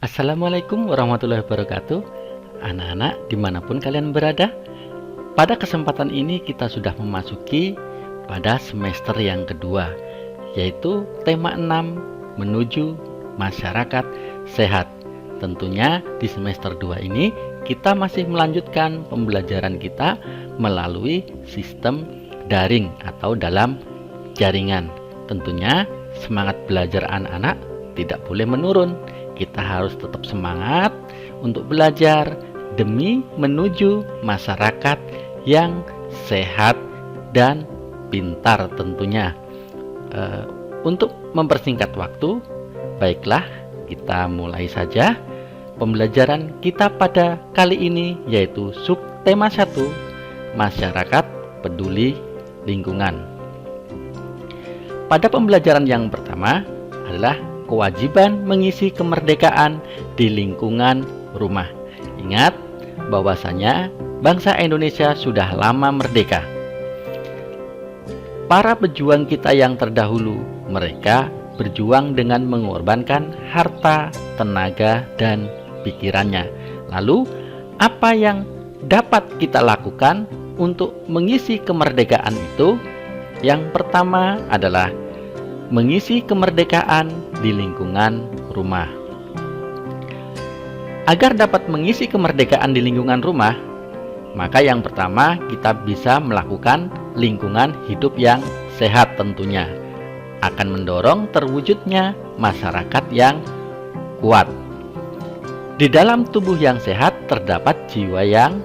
Assalamualaikum warahmatullahi wabarakatuh. Anak-anak dimanapun kalian berada, pada kesempatan ini kita sudah memasuki pada semester yang kedua, yaitu tema 6 menuju masyarakat sehat. Tentunya di semester 2 ini kita masih melanjutkan pembelajaran kita melalui sistem daring atau dalam jaringan. Tentunya semangat belajar anak-anak tidak boleh menurun. Kita harus tetap semangat untuk belajar demi menuju masyarakat yang sehat dan pintar tentunya. Untuk mempersingkat waktu, baiklah kita mulai saja pembelajaran kita pada kali ini, yaitu subtema 1, masyarakat peduli lingkungan. Pada pembelajaran yang pertama adalah kewajiban mengisi kemerdekaan di lingkungan rumah. Ingat bahwasanya bangsa Indonesia sudah lama merdeka. Para pejuang kita yang terdahulu, mereka berjuang dengan mengorbankan harta, tenaga, dan pikirannya. Lalu, apa yang dapat kita lakukan untuk mengisi kemerdekaan itu? Yang pertama adalah mengisi kemerdekaan di lingkungan rumah. Agar dapat mengisi kemerdekaan di lingkungan rumah, maka yang pertama kita bisa melakukan lingkungan hidup yang sehat tentunya. Akan mendorong terwujudnya masyarakat yang kuat. Di dalam tubuh yang sehat terdapat jiwa yang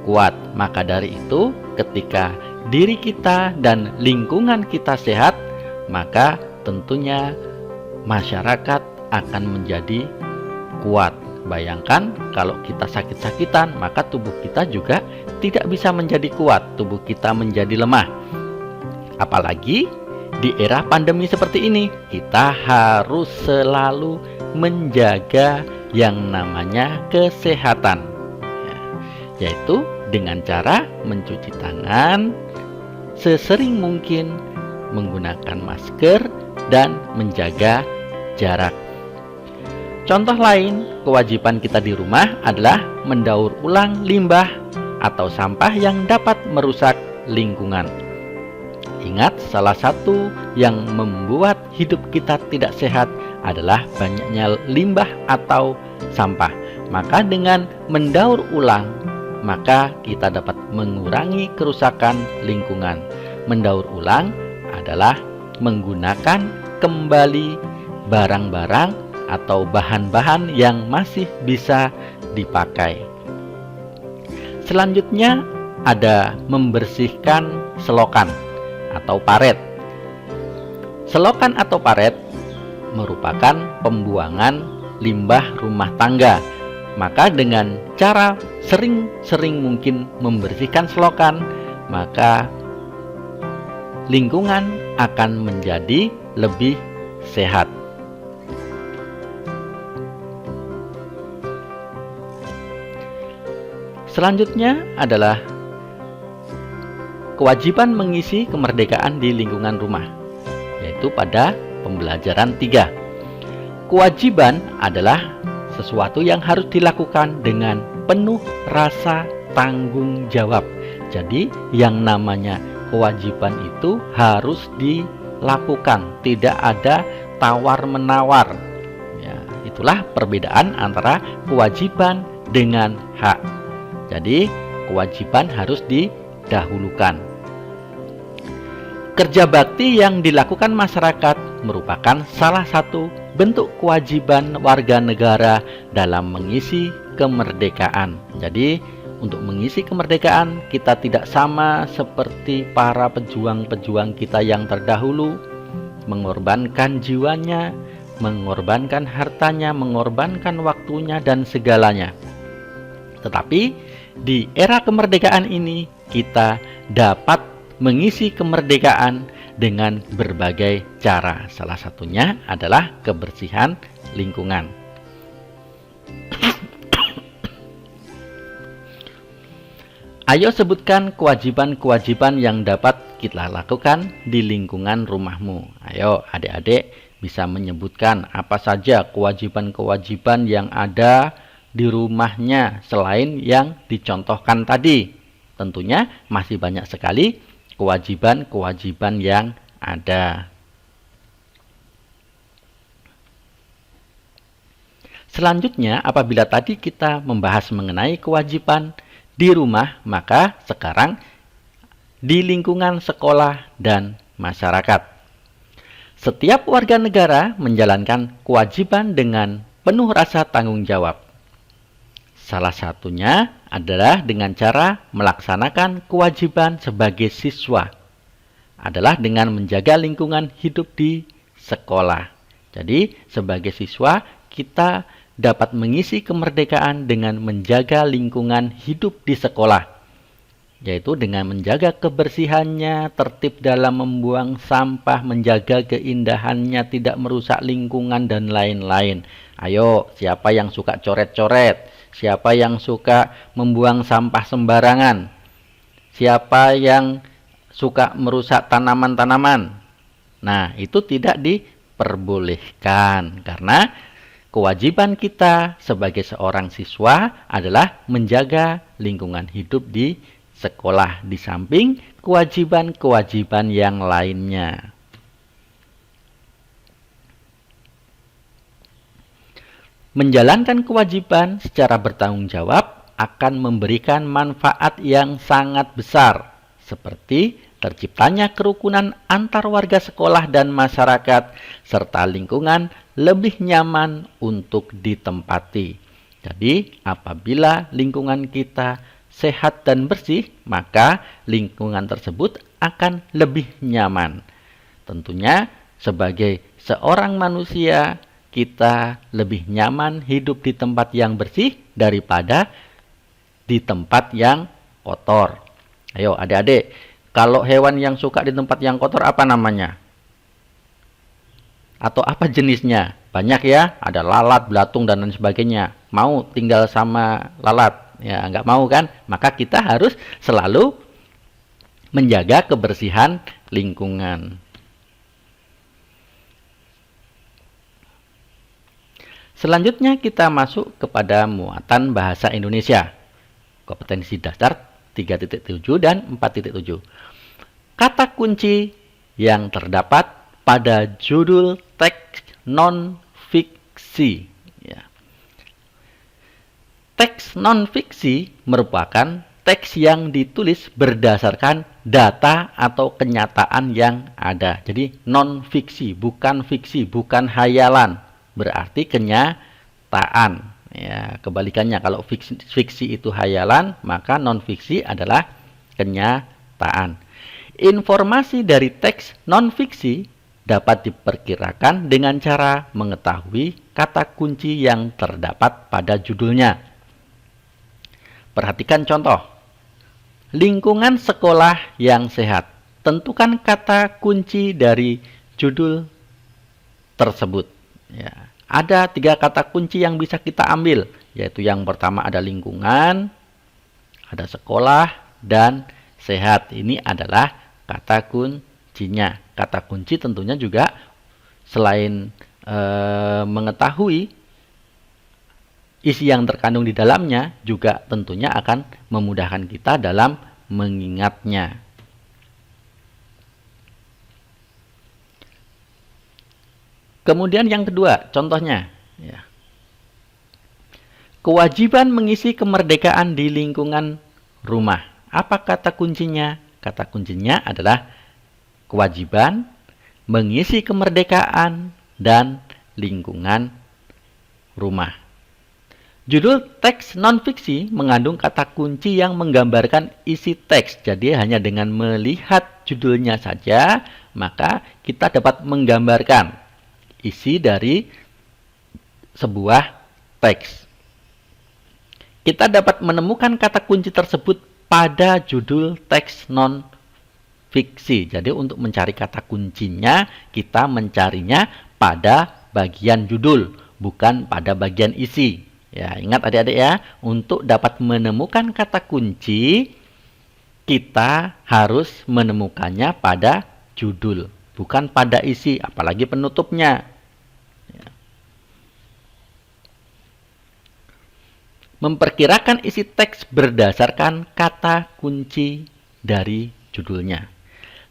kuat. Maka dari itu, ketika diri kita dan lingkungan kita sehat, maka tentunya masyarakat akan menjadi kuat. Bayangkan kalau kita sakit-sakitan, maka tubuh kita juga tidak bisa menjadi kuat, tubuh kita menjadi lemah. Apalagi di era pandemi seperti ini, kita harus selalu menjaga yang namanya kesehatan, yaitu dengan cara mencuci tangan sesering mungkin, menggunakan masker, dan menjaga jarak. Contoh lain, kewajiban kita di rumah adalah mendaur ulang limbah atau sampah yang dapat merusak lingkungan. Ingat, salah satu yang membuat hidup kita tidak sehat adalah banyaknya limbah atau sampah. Maka dengan mendaur ulang, maka kita dapat mengurangi kerusakan lingkungan. Mendaur ulang adalah menggunakan kembali barang-barang atau bahan-bahan yang masih bisa dipakai. Selanjutnya ada membersihkan selokan atau paret. Selokan atau paret merupakan pembuangan limbah rumah tangga. Maka dengan cara sering-sering mungkin membersihkan selokan, maka lingkungan akan menjadi lebih sehat. Selanjutnya adalah kewajiban mengisi kemerdekaan di lingkungan rumah, yaitu pada pembelajaran 3. Kewajiban adalah sesuatu yang harus dilakukan dengan penuh rasa tanggung jawab. Jadi yang namanya kewajiban itu harus dilakukan, tidak ada tawar-menawar. Ya, itulah perbedaan antara kewajiban dengan hak. Jadi kewajiban harus didahulukan. Kerja bakti yang dilakukan masyarakat merupakan salah satu bentuk kewajiban warga negara dalam mengisi kemerdekaan. Jadi untuk mengisi kemerdekaan, kita tidak sama seperti para pejuang-pejuang kita yang terdahulu, mengorbankan jiwanya, mengorbankan hartanya, mengorbankan waktunya dan segalanya. Tetapi di era kemerdekaan ini kita dapat mengisi kemerdekaan dengan berbagai cara. Salah satunya adalah kebersihan lingkungan. Ayo sebutkan kewajiban-kewajiban yang dapat kita lakukan di lingkungan rumahmu. Ayo adik-adik bisa menyebutkan apa saja kewajiban-kewajiban yang ada di rumahnya selain yang dicontohkan tadi. Tentunya masih banyak sekali kewajiban-kewajiban yang ada. Selanjutnya, apabila tadi kita membahas mengenai kewajiban di rumah, maka sekarang di lingkungan sekolah dan masyarakat. Setiap warga negara menjalankan kewajiban dengan penuh rasa tanggung jawab. Salah satunya adalah dengan cara melaksanakan kewajiban sebagai siswa, adalah dengan menjaga lingkungan hidup di sekolah. Jadi, sebagai siswa, kita dapat mengisi kemerdekaan dengan menjaga lingkungan hidup di sekolah, yaitu dengan menjaga kebersihannya, tertib dalam membuang sampah, menjaga keindahannya, tidak merusak lingkungan, dan lain-lain. Ayo, siapa yang suka coret-coret? Siapa yang suka membuang sampah sembarangan? Siapa yang suka merusak tanaman-tanaman? Nah, itu tidak diperbolehkan, karena kewajiban kita sebagai seorang siswa adalah menjaga lingkungan hidup di sekolah, di samping kewajiban-kewajiban yang lainnya. Menjalankan kewajiban secara bertanggung jawab akan memberikan manfaat yang sangat besar, seperti terciptanya kerukunan antar warga sekolah dan masyarakat, serta lingkungan lebih nyaman untuk ditempati. Jadi, apabila lingkungan kita sehat dan bersih, maka lingkungan tersebut akan lebih nyaman. Tentunya, sebagai seorang manusia, kita lebih nyaman hidup di tempat yang bersih daripada di tempat yang kotor. Ayo, adik-adik, kalau hewan yang suka di tempat yang kotor apa namanya? Atau apa jenisnya? Banyak ya, ada lalat, belatung, dan lain sebagainya. Mau tinggal sama lalat? Ya, nggak mau kan? Maka kita harus selalu menjaga kebersihan lingkungan. Selanjutnya kita masuk kepada muatan bahasa Indonesia. Kompetensi dasar 3.7 dan 4.7. Kata kunci yang terdapat pada judul teks non-fiksi. Ya. Teks non-fiksi merupakan teks yang ditulis berdasarkan data atau kenyataan yang ada. Jadi non-fiksi, bukan fiksi, bukan hayalan. Berarti kenyataan. Ya, kebalikannya, kalau fiksi itu hayalan, maka non-fiksi adalah kenyataan. Informasi dari teks non-fiksi dapat diperkirakan dengan cara mengetahui kata kunci yang terdapat pada judulnya. Perhatikan contoh. Lingkungan sekolah yang sehat. Tentukan kata kunci dari judul tersebut. Ya, ada 3 kata kunci yang bisa kita ambil, yaitu yang pertama ada lingkungan, ada sekolah, dan sehat. Ini adalah kata kuncinya. Kata kunci tentunya juga selain mengetahui isi yang terkandung di dalamnya, juga tentunya akan memudahkan kita dalam mengingatnya. Kemudian yang kedua, contohnya, ya. Kewajiban mengisi kemerdekaan di lingkungan rumah. Apa kata kuncinya? Kata kuncinya adalah kewajiban mengisi kemerdekaan dan lingkungan rumah. Judul teks non-fiksi mengandung kata kunci yang menggambarkan isi teks. Jadi hanya dengan melihat judulnya saja, maka kita dapat menggambarkan isi dari sebuah teks. Kita dapat menemukan kata kunci tersebut pada judul teks non-fiksi. Jadi untuk mencari kata kuncinya, kita mencarinya pada bagian judul, bukan pada bagian isi. Ya, ingat adik-adik ya, untuk dapat menemukan kata kunci, kita harus menemukannya pada judul, bukan pada isi, apalagi penutupnya. Memperkirakan isi teks berdasarkan kata kunci dari judulnya.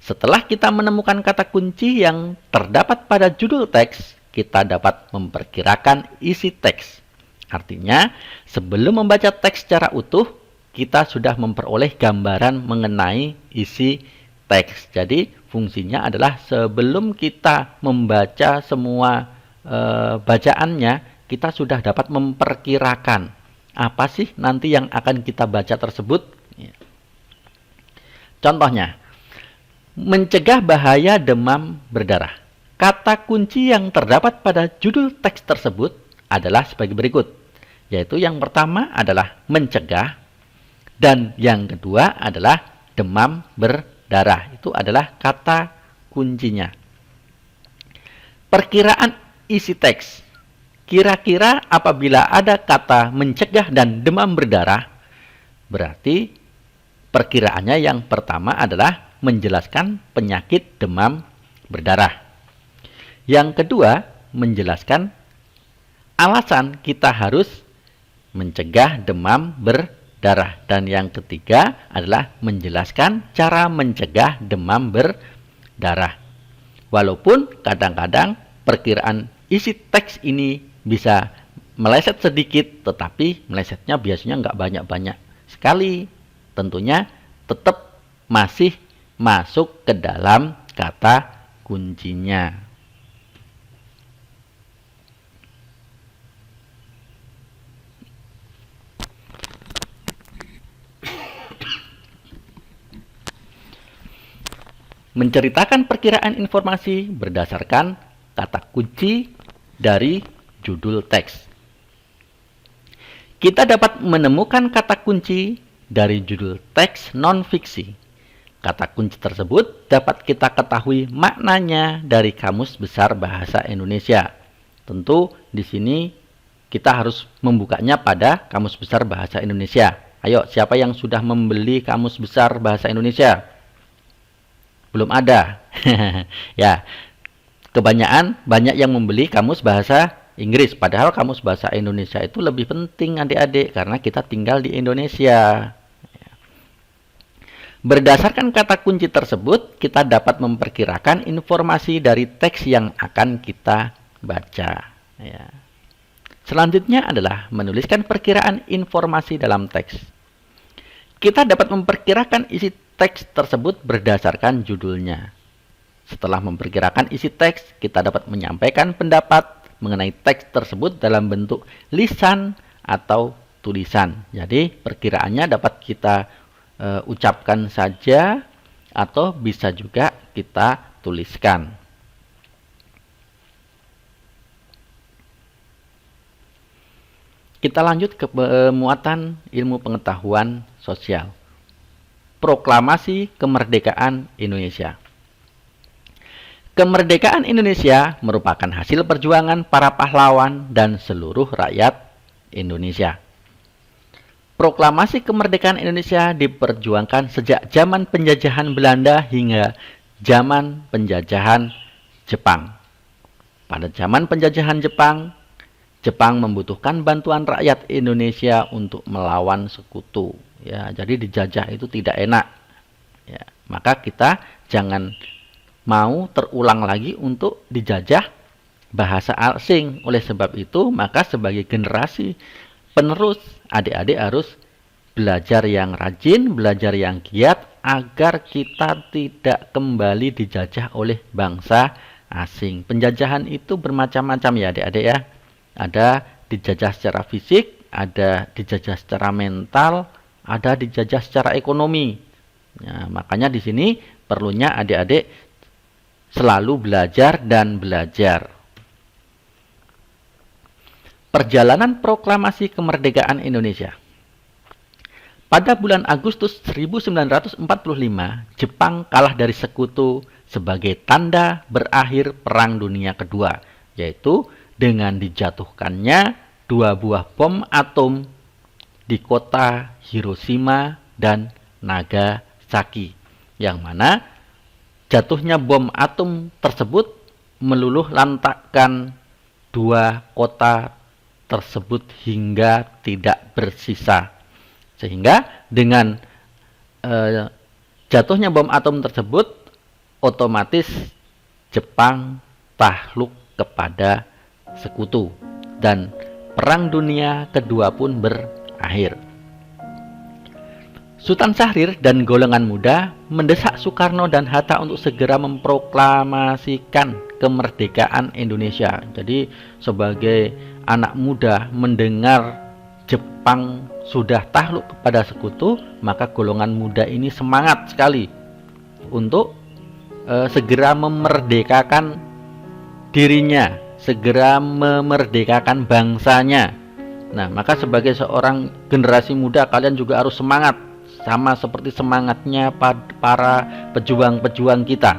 Setelah kita menemukan kata kunci yang terdapat pada judul teks, kita dapat memperkirakan isi teks. Artinya, sebelum membaca teks secara utuh, kita sudah memperoleh gambaran mengenai isi teks. Jadi, fungsinya adalah sebelum kita membaca semua bacaannya, kita sudah dapat memperkirakan apa sih nanti yang akan kita baca tersebut. Contohnya, mencegah bahaya demam berdarah. Kata kunci yang terdapat pada judul teks tersebut adalah sebagai berikut, yaitu yang pertama adalah mencegah, dan yang kedua adalah demam berdarah. Itu adalah kata kuncinya. Perkiraan isi teks. Kira-kira apabila ada kata mencegah dan demam berdarah, berarti perkiraannya yang pertama adalah menjelaskan penyakit demam berdarah. Yang kedua, menjelaskan alasan kita harus mencegah demam berdarah. Dan yang ketiga adalah menjelaskan cara mencegah demam berdarah. Walaupun kadang-kadang perkiraan isi teks ini bisa meleset sedikit, tetapi melesetnya biasanya nggak banyak-banyak sekali. Tentunya tetap masih masuk ke dalam kata kuncinya. Menceritakan perkiraan informasi berdasarkan kata kunci dari judul teks. Kita dapat menemukan kata kunci dari judul teks non-fiksi. Kata kunci tersebut dapat kita ketahui maknanya dari Kamus Besar Bahasa Indonesia. Tentu di sini kita harus membukanya pada Kamus Besar Bahasa Indonesia. Ayo, siapa yang sudah membeli Kamus Besar Bahasa Indonesia? Belum ada. Ya, banyak yang membeli Kamus Bahasa Inggris. Padahal Kamus Bahasa Indonesia itu lebih penting adik-adik, karena kita tinggal di Indonesia. Berdasarkan kata kunci tersebut, kita dapat memperkirakan informasi dari teks yang akan kita baca. Ya. Selanjutnya adalah menuliskan perkiraan informasi dalam teks. Kita dapat memperkirakan isi teks tersebut berdasarkan judulnya. Setelah memperkirakan isi teks, kita dapat menyampaikan pendapat mengenai teks tersebut dalam bentuk lisan atau tulisan. Jadi, perkiraannya dapat kita ucapkan saja atau bisa juga kita tuliskan. Kita lanjut ke muatan ilmu pengetahuan sosial. Proklamasi Kemerdekaan Indonesia. Kemerdekaan Indonesia merupakan hasil perjuangan para pahlawan dan seluruh rakyat Indonesia. Proklamasi Kemerdekaan Indonesia diperjuangkan sejak zaman penjajahan Belanda hingga zaman penjajahan Jepang. Pada zaman penjajahan Jepang, Jepang membutuhkan bantuan rakyat Indonesia untuk melawan sekutu. Ya, jadi dijajah itu tidak enak. Ya, maka kita jangan mau terulang lagi untuk dijajah bahasa asing. Oleh sebab itu, maka sebagai generasi penerus, adik-adik harus belajar yang rajin, belajar yang giat, agar kita tidak kembali dijajah oleh bangsa asing. Penjajahan itu bermacam-macam ya adik-adik ya. Ada dijajah secara fisik, ada dijajah secara mental, ada dijajah secara ekonomi. Ya, makanya di sini perlunya adik-adik selalu belajar dan belajar. Perjalanan proklamasi kemerdekaan Indonesia. Pada bulan Agustus 1945, Jepang kalah dari sekutu sebagai tanda berakhir Perang Dunia Kedua, yaitu dengan dijatuhkannya 2 buah bom atom di kota Hiroshima dan Nagasaki, yang mana jatuhnya bom atom tersebut meluluh lantakkan 2 kota tersebut hingga tidak bersisa. Sehingga dengan jatuhnya bom atom tersebut, otomatis Jepang takluk kepada sekutu dan Perang Dunia Kedua pun berakhir. Sultan Syahrir dan golongan muda mendesak Soekarno dan Hatta untuk segera memproklamasikan kemerdekaan Indonesia. Jadi sebagai anak muda mendengar Jepang sudah takluk kepada sekutu, maka golongan muda ini semangat sekali untuk segera memerdekakan dirinya, segera memerdekakan bangsanya. Nah, maka sebagai seorang generasi muda, kalian juga harus semangat, sama seperti semangatnya para pejuang-pejuang kita.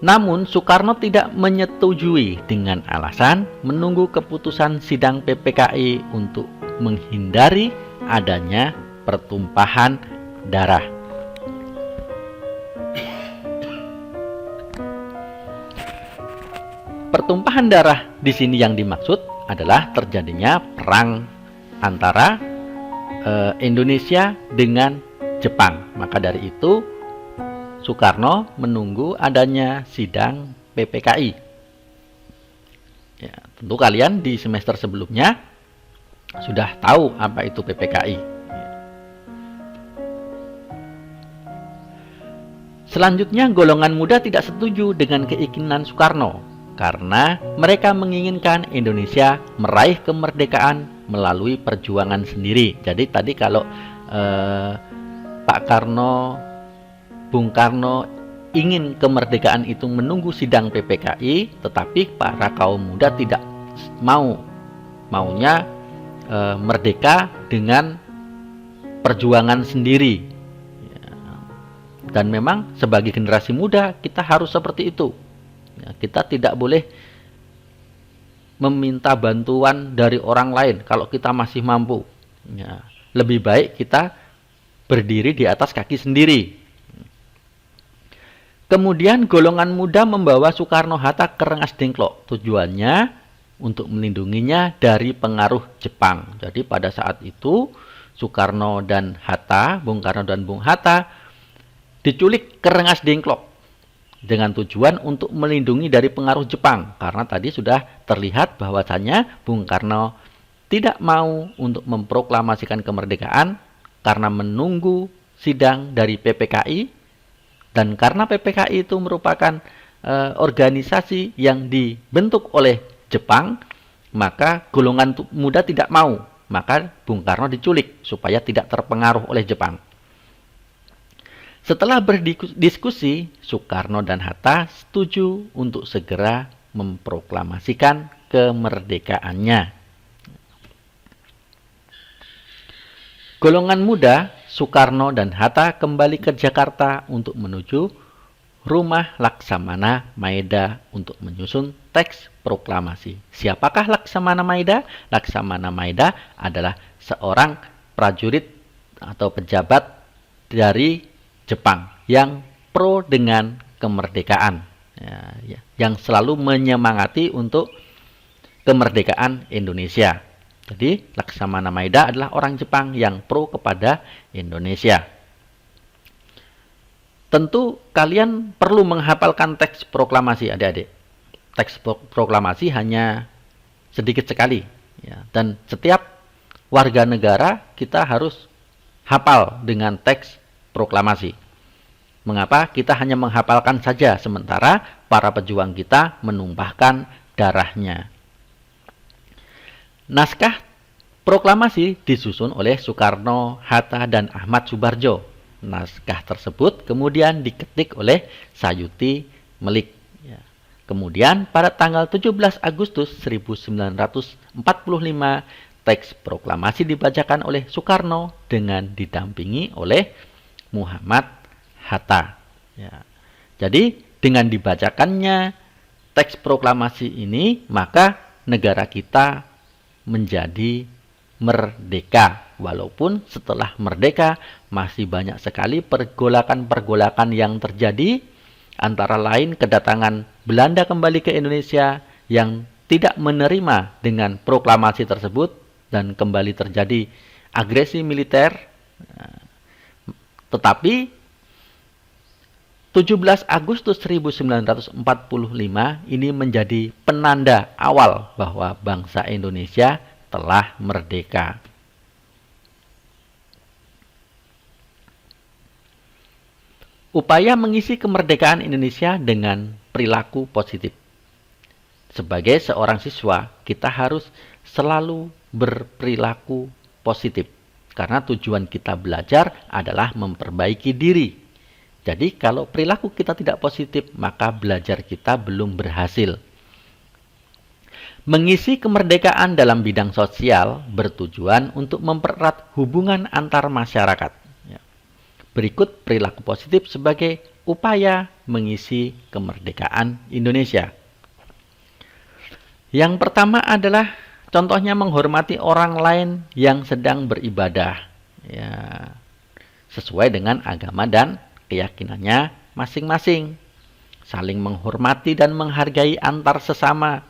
Namun Soekarno tidak menyetujui dengan alasan menunggu keputusan sidang PPKI untuk menghindari adanya pertumpahan darah. Pertumpahan darah di sini yang dimaksud adalah terjadinya perang antara Indonesia dengan Jepang. Maka dari itu Soekarno menunggu adanya sidang PPKI. Ya, tentu kalian di semester sebelumnya sudah tahu apa itu PPKI. Selanjutnya, golongan muda tidak setuju dengan keinginan Soekarno karena mereka menginginkan Indonesia meraih kemerdekaan melalui perjuangan sendiri. Jadi tadi kalau Bung Karno ingin kemerdekaan itu menunggu sidang PPKI, tetapi para kaum muda tidak maunya merdeka dengan perjuangan sendiri. Dan memang sebagai generasi muda kita harus seperti itu. Kita tidak boleh meminta bantuan dari orang lain kalau kita masih mampu. Lebih baik kita berdiri di atas kaki sendiri. Kemudian golongan muda membawa Soekarno-Hatta ke Rengas Dengklok. Tujuannya untuk melindunginya dari pengaruh Jepang. Jadi pada saat itu Soekarno dan Hatta, Bung Karno dan Bung Hatta diculik ke Rengas Dengklok dengan tujuan untuk melindungi dari pengaruh Jepang. Karena tadi sudah terlihat bahwasannya Bung Karno tidak mau untuk memproklamasikan kemerdekaan karena menunggu sidang dari PPKI. Dan karena PPKI itu merupakan organisasi yang dibentuk oleh Jepang, maka golongan muda tidak mau. Maka Bung Karno diculik supaya tidak terpengaruh oleh Jepang. Setelah berdiskusi, Soekarno dan Hatta setuju untuk segera memproklamasikan kemerdekaannya. Golongan muda, Soekarno dan Hatta kembali ke Jakarta untuk menuju rumah Laksamana Maeda untuk menyusun teks proklamasi. Siapakah Laksamana Maeda? Laksamana Maeda adalah seorang prajurit atau pejabat dari Jepang yang pro dengan kemerdekaan, yang selalu menyemangati untuk kemerdekaan Indonesia. Jadi Laksamana Maeda adalah orang Jepang yang pro kepada Indonesia. Tentu kalian perlu menghafalkan teks proklamasi, adik-adik. Teks proklamasi hanya sedikit sekali, dan setiap warga negara kita harus hafal dengan teks proklamasi. Mengapa kita hanya menghafalkan saja sementara para pejuang kita menumpahkan darahnya? Naskah proklamasi disusun oleh Soekarno, Hatta, dan Ahmad Subarjo. Naskah tersebut kemudian diketik oleh Sayuti Melik. Kemudian pada tanggal 17 Agustus 1945, teks proklamasi dibacakan oleh Soekarno dengan didampingi oleh Muhammad Hatta. Jadi dengan dibacakannya teks proklamasi ini, maka negara kita menjadi merdeka. Walaupun setelah merdeka masih banyak sekali pergolakan-pergolakan yang terjadi, antara lain kedatangan Belanda kembali ke Indonesia yang tidak menerima dengan proklamasi tersebut dan kembali terjadi agresi militer. Tetapi 17 Agustus 1945 ini menjadi penanda awal bahwa bangsa Indonesia telah merdeka. Upaya mengisi kemerdekaan Indonesia dengan perilaku positif. Sebagai seorang siswa, kita harus selalu berperilaku positif. Karena tujuan kita belajar adalah memperbaiki diri. Jadi kalau perilaku kita tidak positif, maka belajar kita belum berhasil. Mengisi kemerdekaan dalam bidang sosial bertujuan untuk mempererat hubungan antar masyarakat. Berikut perilaku positif sebagai upaya mengisi kemerdekaan Indonesia. Yang pertama adalah contohnya menghormati orang lain yang sedang beribadah, ya, sesuai dengan agama dan keyakinannya masing-masing. Saling menghormati dan menghargai antar sesama,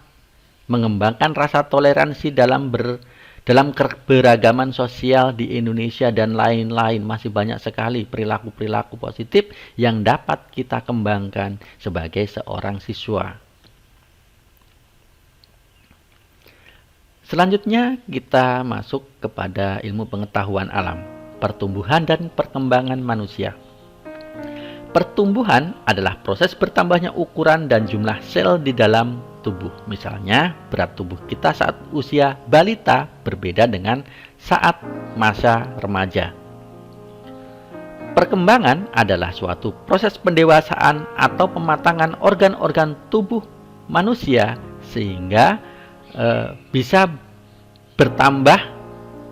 mengembangkan rasa toleransi dalam keberagaman sosial di Indonesia dan lain-lain. Masih banyak sekali perilaku-perilaku positif yang dapat kita kembangkan sebagai seorang siswa. Selanjutnya kita masuk kepada ilmu pengetahuan alam, pertumbuhan dan perkembangan manusia. Pertumbuhan adalah proses bertambahnya ukuran dan jumlah sel di dalam tubuh. Misalnya, berat tubuh kita saat usia balita berbeda dengan saat masa remaja. Perkembangan adalah suatu proses pendewasaan atau pematangan organ-organ tubuh manusia sehingga bisa bertambah.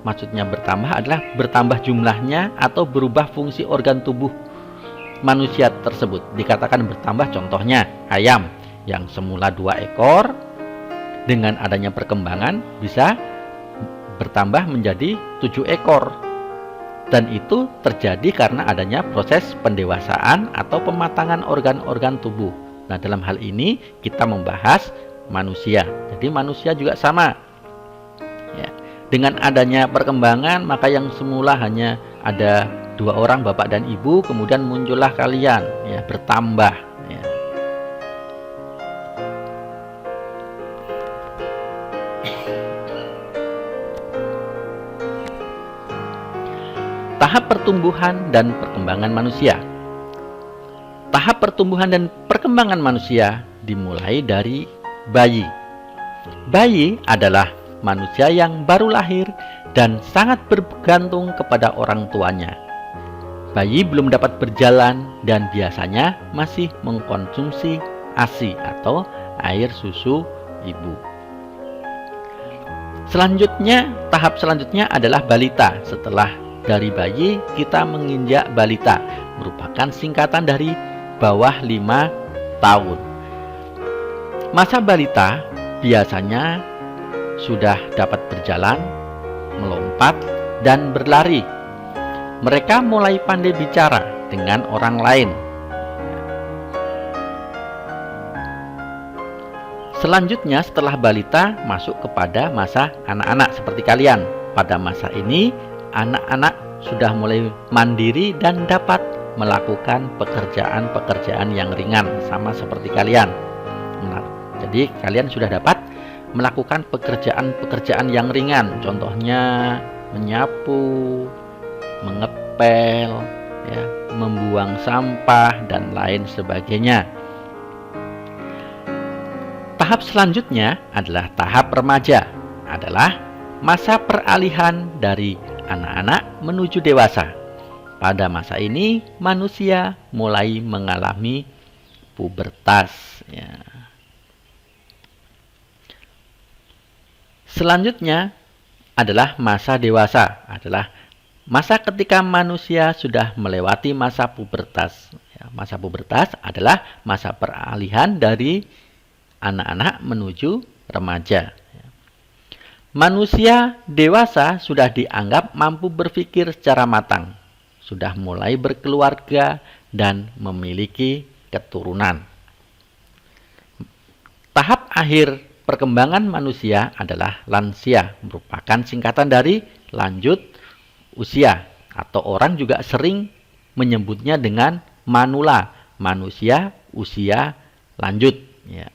Maksudnya bertambah adalah bertambah jumlahnya atau berubah fungsi organ tubuh manusia tersebut. Dikatakan bertambah, contohnya ayam yang semula 2 ekor dengan adanya perkembangan bisa bertambah menjadi 7 ekor. Dan itu terjadi karena adanya proses pendewasaan atau pematangan organ-organ tubuh. Nah, dalam hal ini kita membahas manusia. Jadi manusia juga sama. Ya. Dengan adanya perkembangan, maka yang semula hanya ada 2 orang, bapak dan ibu, kemudian muncullah kalian, ya, bertambah. Ya. Tahap pertumbuhan dan perkembangan manusia. Tahap pertumbuhan dan perkembangan manusia dimulai dari bayi. Bayi adalah manusia yang baru lahir dan sangat bergantung kepada orang tuanya. Bayi belum dapat berjalan dan biasanya masih mengkonsumsi ASI atau air susu ibu. Selanjutnya, tahap selanjutnya adalah balita. Setelah dari bayi, kita menginjak balita, merupakan singkatan dari bawah 5 tahun. Masa balita biasanya sudah dapat berjalan, melompat, dan berlari. Mereka mulai pandai bicara dengan orang lain. Selanjutnya, setelah balita masuk kepada masa anak-anak seperti kalian. Pada masa ini, anak-anak sudah mulai mandiri dan dapat melakukan pekerjaan-pekerjaan yang ringan sama seperti kalian. Nah, jadi kalian sudah dapat melakukan pekerjaan-pekerjaan yang ringan, contohnya menyapu, mengepel, ya, membuang sampah dan lain sebagainya. Tahap selanjutnya adalah tahap remaja, adalah masa peralihan dari anak-anak menuju dewasa. Pada masa ini manusia mulai mengalami pubertas, ya. Selanjutnya adalah masa dewasa, adalah masa ketika manusia sudah melewati masa pubertas. Ya, masa pubertas adalah masa peralihan dari anak-anak menuju remaja. Manusia dewasa sudah dianggap mampu berpikir secara matang, sudah mulai berkeluarga dan memiliki keturunan. Tahap akhir perkembangan manusia adalah lansia, merupakan singkatan dari lanjut usia, atau orang juga sering menyebutnya dengan manula, manusia usia lanjut. Ya.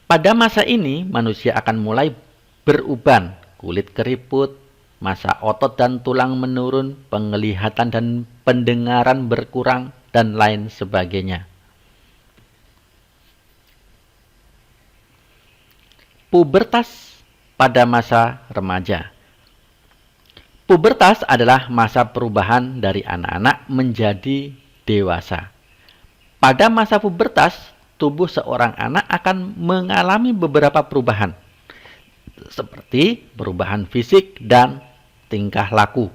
Pada masa ini, manusia akan mulai beruban, kulit keriput, massa otot dan tulang menurun, penglihatan dan pendengaran berkurang, dan lain sebagainya. Pubertas pada masa remaja. Pubertas adalah masa perubahan dari anak-anak menjadi dewasa. Pada masa pubertas, tubuh seorang anak akan mengalami beberapa perubahan, seperti perubahan fisik dan tingkah laku.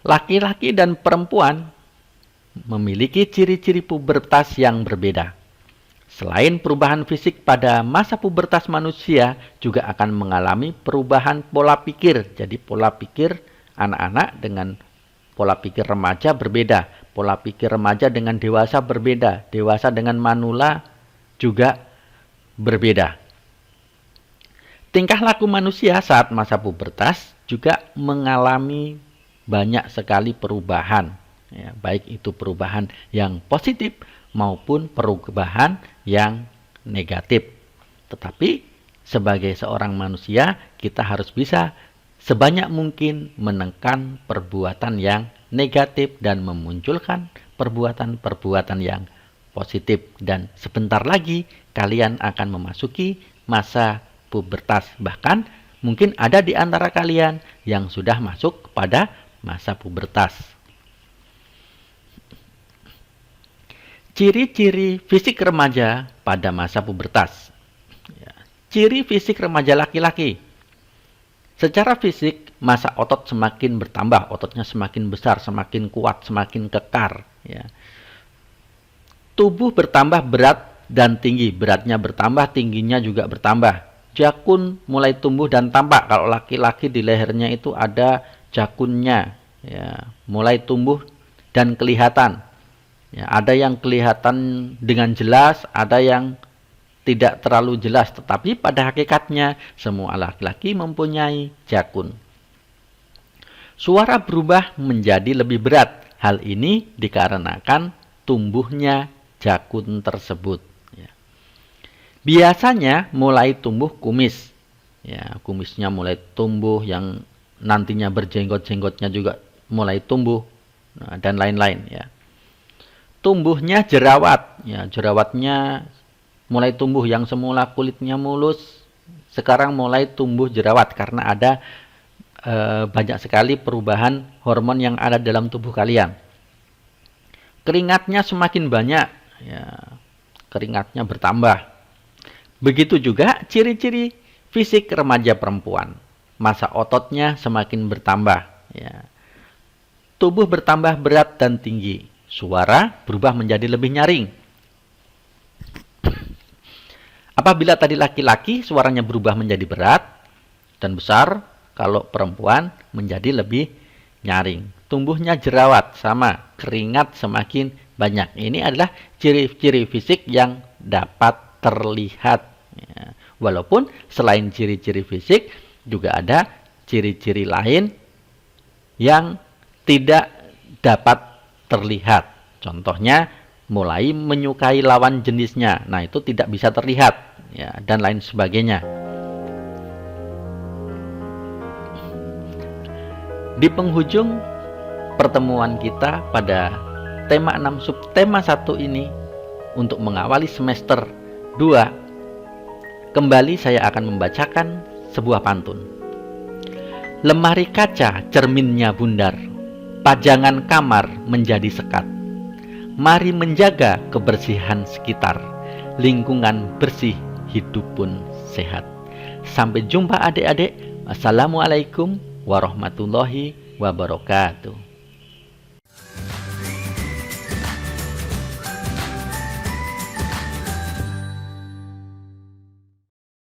Laki-laki dan perempuan memiliki ciri-ciri pubertas yang berbeda. Selain perubahan fisik, pada masa pubertas manusia juga akan mengalami perubahan pola pikir. Jadi pola pikir anak-anak dengan pola pikir remaja berbeda. Pola pikir remaja dengan dewasa berbeda. Dewasa dengan manula juga berbeda. Tingkah laku manusia saat masa pubertas juga mengalami banyak sekali perubahan. Ya, baik itu perubahan yang positif maupun perubahan yang negatif. Tetapi sebagai seorang manusia, kita harus bisa sebanyak mungkin menekan perbuatan yang negatif dan memunculkan perbuatan-perbuatan yang positif. Dan sebentar lagi kalian akan memasuki masa pubertas. Bahkan mungkin ada di antara kalian yang sudah masuk pada masa pubertas. Ciri-ciri fisik remaja pada masa pubertas. Ciri fisik remaja laki-laki. Secara fisik, massa otot semakin bertambah, ototnya semakin besar, semakin kuat, semakin kekar. Ya. Tubuh bertambah berat dan tinggi, beratnya bertambah, tingginya juga bertambah. Jakun mulai tumbuh dan tampak. Kalau laki-laki di lehernya itu ada jakunnya, ya, mulai tumbuh dan kelihatan. Ya, ada yang kelihatan dengan jelas, ada yang tidak terlalu jelas, tetapi pada hakikatnya semua laki-laki mempunyai jakun. Suara berubah menjadi lebih berat. Hal ini dikarenakan tumbuhnya jakun tersebut. Ya. Biasanya mulai tumbuh kumis. Ya, kumisnya mulai tumbuh, yang nantinya berjenggot-jenggotnya juga mulai tumbuh, dan lain-lain. Ya. Tumbuhnya jerawat, ya, jerawatnya mulai tumbuh, yang semula kulitnya mulus sekarang mulai tumbuh jerawat karena ada banyak sekali perubahan hormon yang ada dalam tubuh kalian. Keringatnya semakin banyak, ya, keringatnya bertambah. Begitu juga ciri-ciri fisik remaja perempuan, massa ototnya semakin bertambah, ya. Tubuh bertambah berat dan tinggi. Suara berubah menjadi lebih nyaring. Apabila tadi laki-laki, suaranya berubah menjadi berat dan besar. Kalau perempuan menjadi lebih nyaring. Tumbuhnya jerawat, sama, keringat semakin banyak. Ini adalah ciri-ciri fisik yang dapat terlihat. Ya. Walaupun selain ciri-ciri fisik, juga ada ciri-ciri lain yang tidak dapat terlihat. Contohnya mulai menyukai lawan jenisnya. Nah, itu tidak bisa terlihat, ya, dan lain sebagainya. Di penghujung pertemuan kita pada tema 6 subtema 1 ini, untuk mengawali semester 2, kembali saya akan membacakan sebuah pantun. Lemari kaca cerminnya bundar, pajangan kamar menjadi sekat. Mari menjaga kebersihan sekitar, lingkungan bersih, hidup pun sehat. Sampai jumpa adik-adik. Assalamualaikum warahmatullahi wabarakatuh.